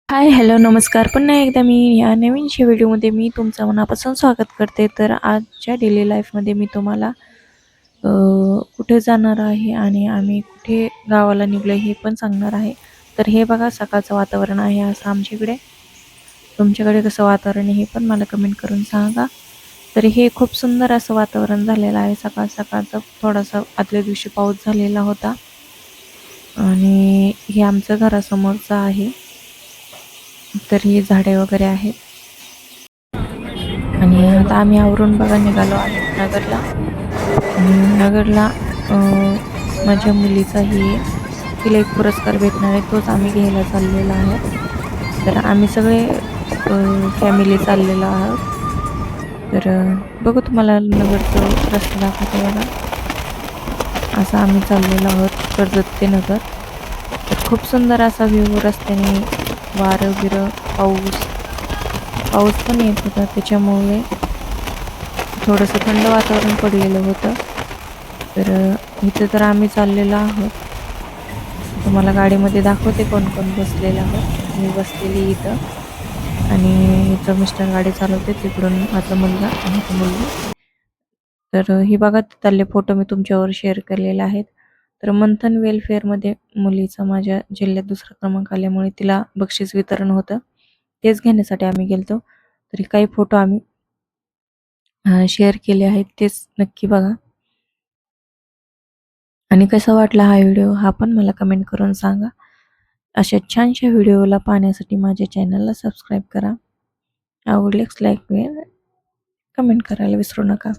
हाय, hello, नमस्कार. पुन्हा एकदा मी या नवीनशा व्हिडिओमध्ये मी तुमचं मनापासून स्वागत करते. तर आजच्या डेली लाईफमध्ये मी तुम्हाला कुठे जाणार आहे आणि आम्ही कुठे गावाला निघलो हे पण सांगणार आहे. तर हे बघा, सकाळचं वातावरण आहे असं आमच्याकडे. तुमच्याकडे कसं वातावरण आहे हे पण मला कमेंट करून सांगा. तर हे खूप सुंदर असं वातावरण झालेलं आहे. सकाळ सकाळचा थोडासा आदल्या दिवशी पाऊस झालेला होता आणि हे आमचं घरासमोरचं आहे. तर ही झाडे वगैरे आहेत आणि आता आम्ही आवरून बघा निघालो आहे नगरला. आणि नगरला माझ्या मुलीचाही तिला एक पुरस्कार भेटणार आहे, तोच आम्ही घ्यायला चाललेलो आहोत. तर आम्ही सगळे फॅमिली चाललेलो आहोत. तर बघू तुम्हाला नगरचं रस्ता दाखवते बघा. असं आम्ही चाललेलो आहोत कर्जत ते नगर. तर खूप सुंदर असा व्ह्यू रस्त्याने, वारं बिरं, पाऊस पण येत होता, त्याच्यामुळे थोडंसं थंड वातावरण पडलेलं होतं. तर इथं तर आम्ही चाललेलो आहोत. तुम्हाला गाडीमध्ये दाखवते कोण कोण बसलेलं आहोत. मी बसलेली इथं आणि इथं मिस्टर गाडी चालवते, तिकडून माझा मुलगा आणि ती मुलगी. तर ही बघा, तिथले फोटो मी तुमच्यावर शेअर केलेले आहेत. तर मंथन वेलफेअरमध्ये मुलीचा माझ्या जिल्ह्यात दुसरा क्रमांक आल्यामुळे तिला बक्षीस वितरण होतं. तेच घेण्यासाठी आम्ही गेलतो. तरी काही फोटो आम्ही शेअर केले आहेत, तेच नक्की बघा. आणि कसा वाटला हा व्हिडिओ हा पण मला कमेंट करून सांगा. अशा छानशा व्हिडिओला पाहण्यासाठी माझ्या चॅनलला सबस्क्राईब करा. आवडल्यास लाईक कमेंट करायला विसरू नका.